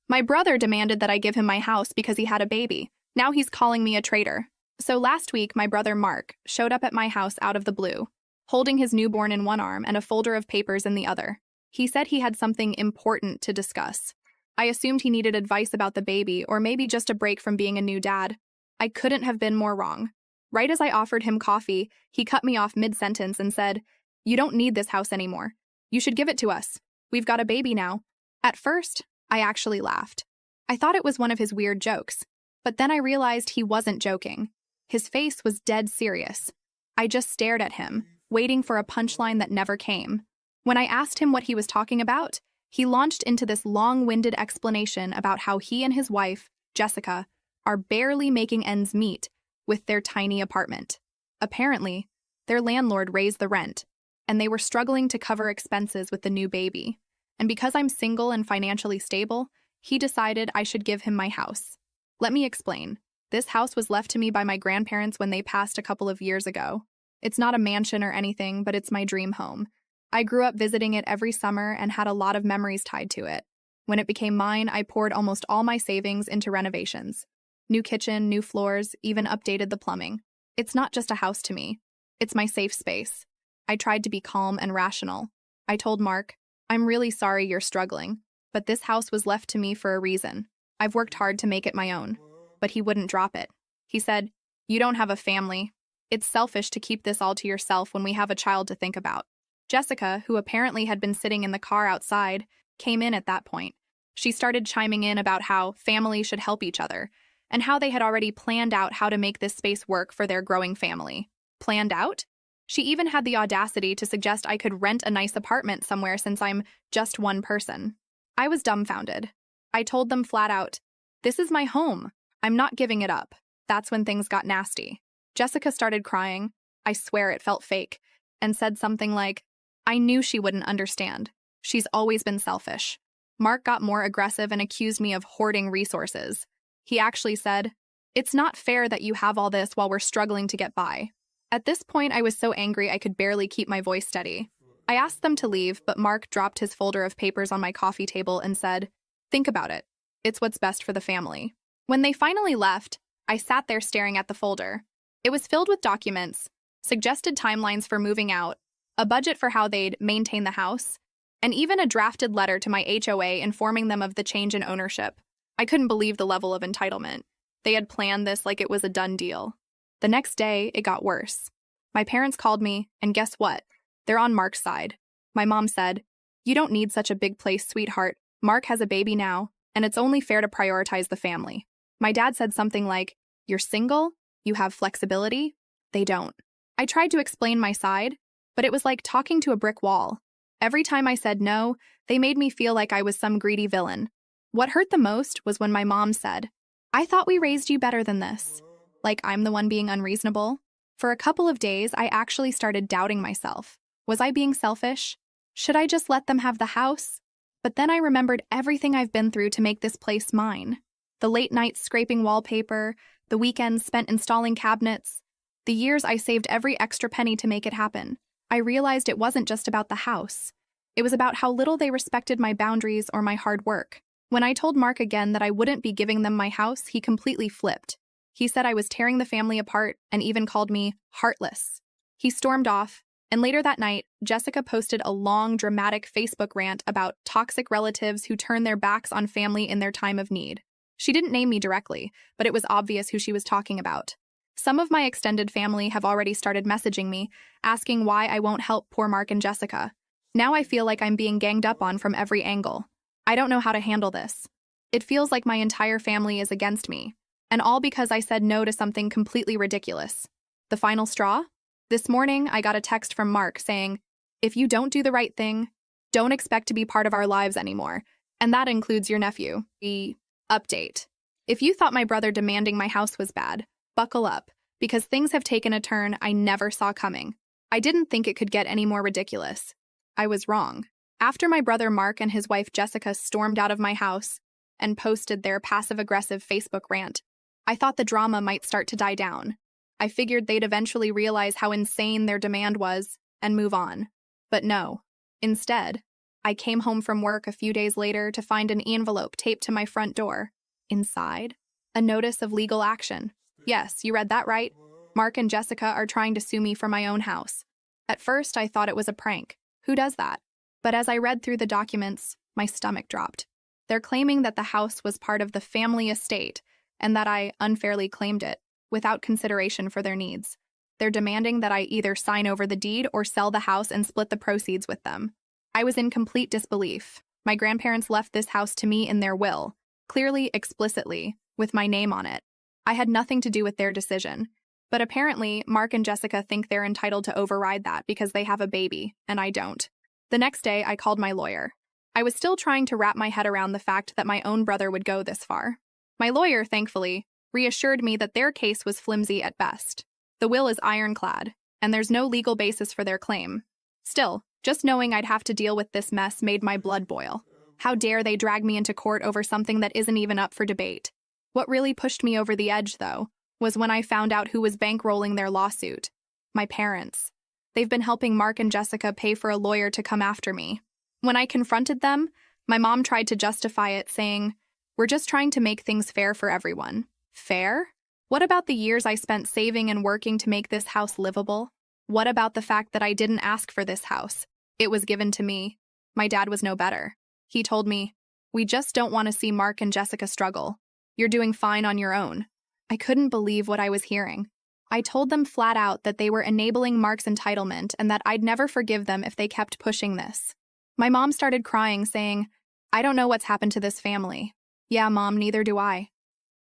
My brother demanded that I give him my house because he had a baby. Now he's calling me a traitor. So last week, my brother Mark showed up at my house out of the blue, holding his newborn in one arm and a folder of papers in the other. He said he had something important to discuss. I assumed he needed advice about the baby or maybe just a break from being a new dad. I couldn't have been more wrong. Right as I offered him coffee, he cut me off mid-sentence and said, "You don't need this house anymore. You should give it to us. We've got a baby now." At first, I actually laughed. I thought it was one of his weird jokes, but then I realized he wasn't joking. His face was dead serious. I just stared at him, waiting for a punchline that never came. When I asked him what he was talking about, he launched into this long-winded explanation about how he and his wife, Jessica, are barely making ends meet with their tiny apartment. Apparently, their landlord raised the rent, and they were struggling to cover expenses with the new baby. And because I'm single and financially stable, he decided I should give him my house. Let me explain. This house was left to me by my grandparents when they passed a couple of years ago. It's not a mansion or anything, but it's my dream home. I grew up visiting it every summer and had a lot of memories tied to it. When it became mine, I poured almost all my savings into renovations. New kitchen, new floors, even updated the plumbing. It's not just a house to me. It's my safe space. I tried to be calm and rational. I told Mark, "I'm really sorry you're struggling, but this house was left to me for a reason. I've worked hard to make it my own." But he wouldn't drop it. He said, "You don't have a family. It's selfish to keep this all to yourself when we have a child to think about." Jessica, who apparently had been sitting in the car outside, came in at that point. She started chiming in about how families should help each other, and how they had already planned out how to make this space work for their growing family. Planned out? She even had the audacity to suggest I could rent a nice apartment somewhere since I'm just one person. I was dumbfounded. I told them flat out, "This is my home. I'm not giving it up." That's when things got nasty. Jessica started crying. I swear it felt fake, and said something like, "I knew she wouldn't understand. She's always been selfish." Mark got more aggressive and accused me of hoarding resources. He actually said, "It's not fair that you have all this while we're struggling to get by." At this point, I was so angry I could barely keep my voice steady. I asked them to leave, but Mark dropped his folder of papers on my coffee table and said, "Think about it. It's what's best for the family." When they finally left, I sat there staring at the folder. It was filled with documents, suggested timelines for moving out, a budget for how they'd maintain the house, and even a drafted letter to my HOA informing them of the change in ownership. I couldn't believe the level of entitlement. They had planned this like it was a done deal. The next day, it got worse. My parents called me, and guess what? They're on Mark's side. My mom said, "You don't need such a big place, sweetheart. Mark has a baby now, and it's only fair to prioritize the family." My dad said something like, "You're single? You have flexibility?" They don't. I tried to explain my side, but it was like talking to a brick wall. Every time I said no, they made me feel like I was some greedy villain. What hurt the most was when my mom said, "I thought we raised you better than this." Like I'm the one being unreasonable. For a couple of days, I actually started doubting myself. Was I being selfish? Should I just let them have the house? But then I remembered everything I've been through to make this place mine. The late nights scraping wallpaper, the weekends spent installing cabinets, the years I saved every extra penny to make it happen. I realized it wasn't just about the house. It was about how little they respected my boundaries or my hard work. When I told Mark again that I wouldn't be giving them my house, he completely flipped. He said I was tearing the family apart and even called me heartless. He stormed off, and later that night, Jessica posted a long, dramatic Facebook rant about toxic relatives who turn their backs on family in their time of need. She didn't name me directly, but it was obvious who she was talking about. Some of my extended family have already started messaging me, asking why I won't help poor Mark and Jessica. Now I feel like I'm being ganged up on from every angle. I don't know how to handle this. It feels like my entire family is against me, and all because I said no to something completely ridiculous. The final straw? This morning, I got a text from Mark saying, "If you don't do the right thing, don't expect to be part of our lives anymore, and that includes your nephew." Update. If you thought my brother demanding my house was bad, buckle up, because things have taken a turn I never saw coming. I didn't think it could get any more ridiculous. I was wrong. After my brother Mark and his wife Jessica stormed out of my house and posted their passive-aggressive Facebook rant, I thought the drama might start to die down. I figured they'd eventually realize how insane their demand was and move on. But no. Instead, I came home from work a few days later to find an envelope taped to my front door. Inside, a notice of legal action. Yes, you read that right. Mark and Jessica are trying to sue me for my own house. At first, I thought it was a prank. Who does that? But as I read through the documents, my stomach dropped. They're claiming that the house was part of the family estate and that I unfairly claimed it, without consideration for their needs. They're demanding that I either sign over the deed or sell the house and split the proceeds with them. I was in complete disbelief. My grandparents left this house to me in their will, clearly, explicitly, with my name on it. I had nothing to do with their decision. But apparently, Mark and Jessica think they're entitled to override that because they have a baby, and I don't. The next day, I called my lawyer. I was still trying to wrap my head around the fact that my own brother would go this far. My lawyer, thankfully, reassured me that their case was flimsy at best. The will is ironclad, and there's no legal basis for their claim. Still, just knowing I'd have to deal with this mess made my blood boil. How dare they drag me into court over something that isn't even up for debate? What really pushed me over the edge, though, was when I found out who was bankrolling their lawsuit. My parents. They've been helping Mark and Jessica pay for a lawyer to come after me. When I confronted them, my mom tried to justify it, saying, "We're just trying to make things fair for everyone." Fair? What about the years I spent saving and working to make this house livable? What about the fact that I didn't ask for this house? It was given to me. My dad was no better. He told me, "We just don't want to see Mark and Jessica struggle. You're doing fine on your own." I couldn't believe what I was hearing. I told them flat out that they were enabling Mark's entitlement and that I'd never forgive them if they kept pushing this. My mom started crying, saying, "I don't know what's happened to this family." Yeah, Mom, neither do I.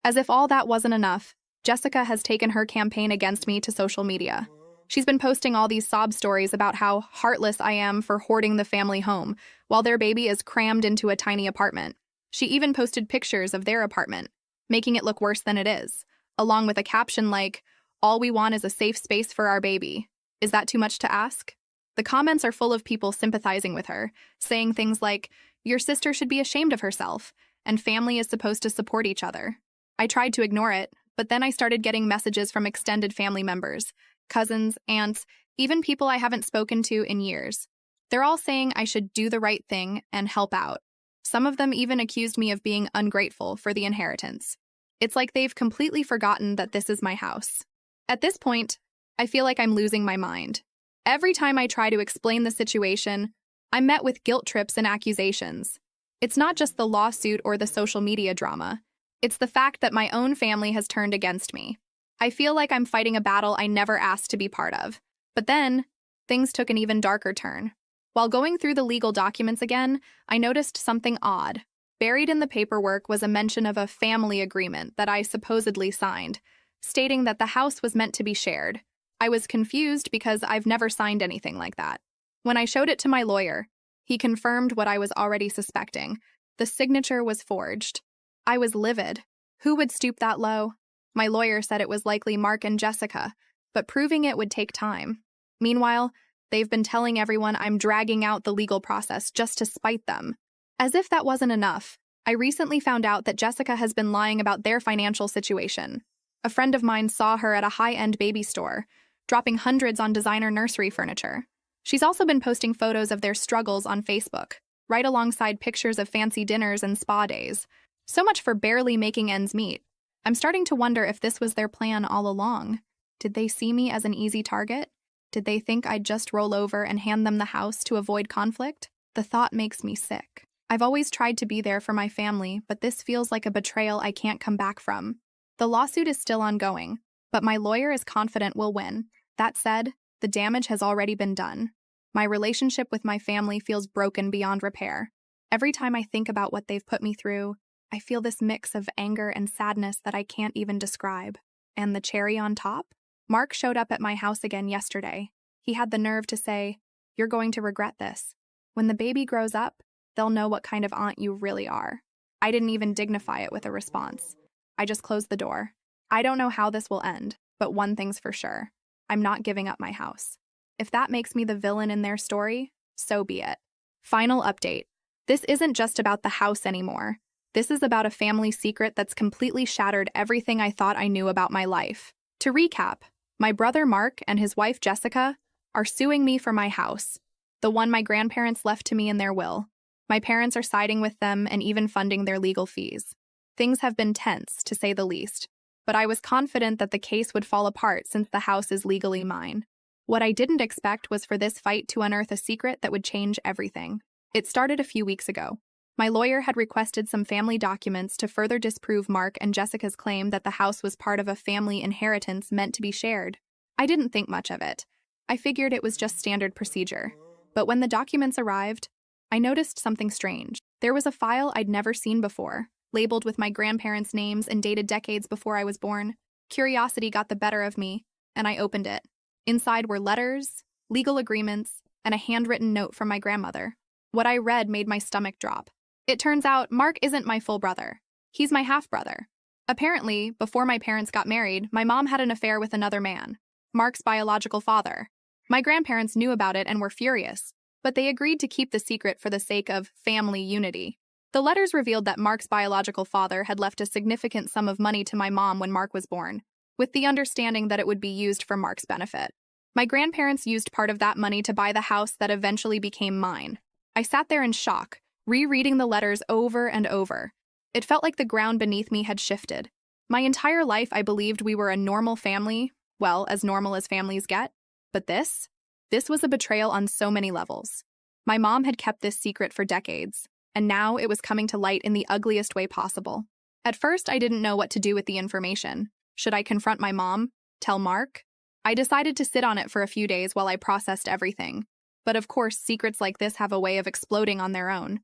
As if all that wasn't enough, Jessica has taken her campaign against me to social media. She's been posting all these sob stories about how heartless I am for hoarding the family home, while their baby is crammed into a tiny apartment. She even posted pictures of their apartment, making it look worse than it is, along with a caption like, "All we want is a safe space for our baby." Is that too much to ask? The comments are full of people sympathizing with her, saying things like, "Your sister should be ashamed of herself," and family is supposed to support each other. I tried to ignore it, but then I started getting messages from extended family members, cousins, aunts, even people I haven't spoken to in years. They're all saying I should do the right thing and help out. Some of them even accused me of being ungrateful for the inheritance. It's like they've completely forgotten that this is my house. At this point, I feel like I'm losing my mind. Every time I try to explain the situation, I'm met with guilt trips and accusations. It's not just the lawsuit or the social media drama. It's the fact that my own family has turned against me. I feel like I'm fighting a battle I never asked to be part of. But then, things took an even darker turn. While going through the legal documents again, I noticed something odd. Buried in the paperwork was a mention of a family agreement that I supposedly signed, stating that the house was meant to be shared. I was confused because I've never signed anything like that. When I showed it to my lawyer, he confirmed what I was already suspecting. The signature was forged. I was livid. Who would stoop that low? My lawyer said it was likely Mark and Jessica, but proving it would take time. Meanwhile, they've been telling everyone I'm dragging out the legal process just to spite them. As if that wasn't enough, I recently found out that Jessica has been lying about their financial situation. A friend of mine saw her at a high-end baby store, dropping hundreds on designer nursery furniture. She's also been posting photos of their struggles on Facebook, right alongside pictures of fancy dinners and spa days. So much for barely making ends meet. I'm starting to wonder if this was their plan all along. Did they see me as an easy target? Did they think I'd just roll over and hand them the house to avoid conflict? The thought makes me sick. I've always tried to be there for my family, but this feels like a betrayal I can't come back from. The lawsuit is still ongoing, but my lawyer is confident we'll win. That said, the damage has already been done. My relationship with my family feels broken beyond repair. Every time I think about what they've put me through, I feel this mix of anger and sadness that I can't even describe. And the cherry on top? Mark showed up at my house again yesterday. He had the nerve to say, "You're going to regret this. When the baby grows up, they'll know what kind of aunt you really are." I didn't even dignify it with a response. I just closed the door. I don't know how this will end, but one thing's for sure. I'm not giving up my house. If that makes me the villain in their story, so be it. Final update. This isn't just about the house anymore. This is about a family secret that's completely shattered everything I thought I knew about my life. To recap, my brother Mark and his wife Jessica are suing me for my house. the one my grandparents left to me in their will. My parents are siding with them and even funding their legal fees. Things have been tense, to say the least, but I was confident that the case would fall apart since the house is legally mine. What I didn't expect was for this fight to unearth a secret that would change everything. It started a few weeks ago. My lawyer had requested some family documents to further disprove Mark and Jessica's claim that the house was part of a family inheritance meant to be shared. I didn't think much of it. I figured it was just standard procedure. But when the documents arrived, I noticed something strange. There was a file I'd never seen before, labeled with my grandparents' names and dated decades before I was born. Curiosity got the better of me, and I opened it. Inside were letters, legal agreements, and a handwritten note from my grandmother. What I read made my stomach drop. It turns out Mark isn't my full brother. He's my half-brother. Apparently, before my parents got married, my mom had an affair with another man, Mark's biological father. My grandparents knew about it and were furious, but they agreed to keep the secret for the sake of family unity. The letters revealed that Mark's biological father had left a significant sum of money to my mom when Mark was born, with the understanding that it would be used for Mark's benefit. My grandparents used part of that money to buy the house that eventually became mine. I sat there in shock, rereading the letters over and over. It felt like the ground beneath me had shifted. My entire life I believed we were a normal family, well, as normal as families get. But this was a betrayal on so many levels. My mom had kept this secret for decades, and now it was coming to light in the ugliest way possible. At first, I didn't know what to do with the information. Should I confront my mom? Tell Mark? I decided to sit on it for a few days while I processed everything. But of course, secrets like this have a way of exploding on their own.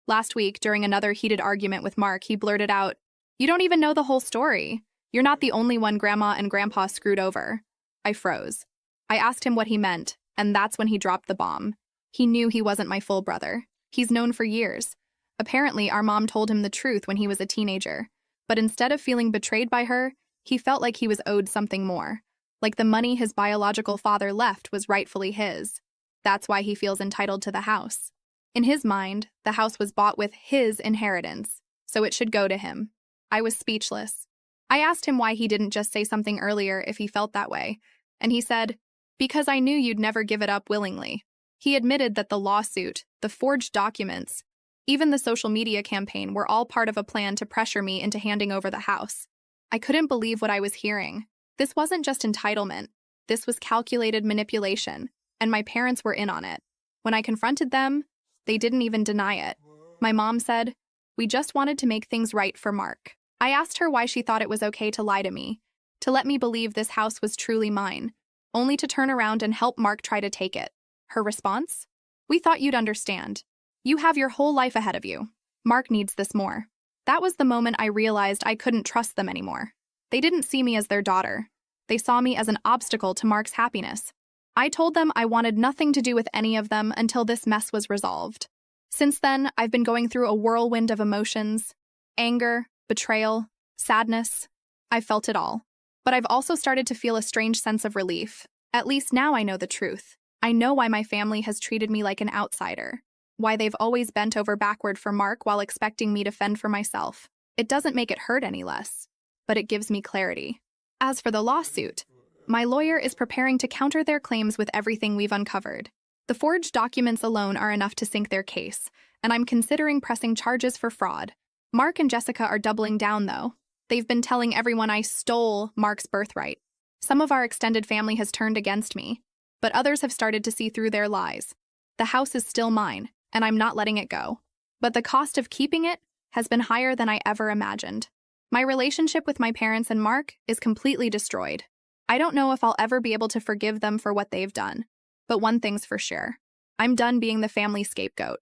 Last week, during another heated argument with Mark, he blurted out, "You don't even know the whole story. You're not the only one Grandma and Grandpa screwed over." I froze. I asked him what he meant, and that's when he dropped the bomb. He knew he wasn't my full brother. He's known for years. Apparently, our mom told him the truth when he was a teenager. But instead of feeling betrayed by her, he felt like he was owed something more. Like the money his biological father left was rightfully his. That's why he feels entitled to the house. In his mind, the house was bought with his inheritance, so it should go to him. I was speechless. I asked him why he didn't just say something earlier if he felt that way, and he said, "Because I knew you'd never give it up willingly." He admitted that the lawsuit, the forged documents, even the social media campaign were all part of a plan to pressure me into handing over the house. I couldn't believe what I was hearing. This wasn't just entitlement. This was calculated manipulation, and my parents were in on it. When I confronted them, they didn't even deny it. My mom said, "We just wanted to make things right for Mark." I asked her why she thought it was okay to lie to me, to let me believe this house was truly mine, only to turn around and help Mark try to take it. Her response? "We thought you'd understand. You have your whole life ahead of you. Mark needs this more." That was the moment I realized I couldn't trust them anymore. They didn't see me as their daughter. They saw me as an obstacle to Mark's happiness. I told them I wanted nothing to do with any of them until this mess was resolved. Since then, I've been going through a whirlwind of emotions: anger, betrayal, sadness. I've felt it all. But I've also started to feel a strange sense of relief. At least now I know the truth. I know why my family has treated me like an outsider. Why they've always bent over backward for Mark while expecting me to fend for myself. It doesn't make it hurt any less, but it gives me clarity. As for the lawsuit, my lawyer is preparing to counter their claims with everything we've uncovered. The forged documents alone are enough to sink their case, and I'm considering pressing charges for fraud. Mark and Jessica are doubling down, though. They've been telling everyone I stole Mark's birthright. Some of our extended family has turned against me, but others have started to see through their lies. The house is still mine, and I'm not letting it go. But the cost of keeping it has been higher than I ever imagined. My relationship with my parents and Mark is completely destroyed. I don't know if I'll ever be able to forgive them for what they've done. But one thing's for sure. I'm done being the family scapegoat.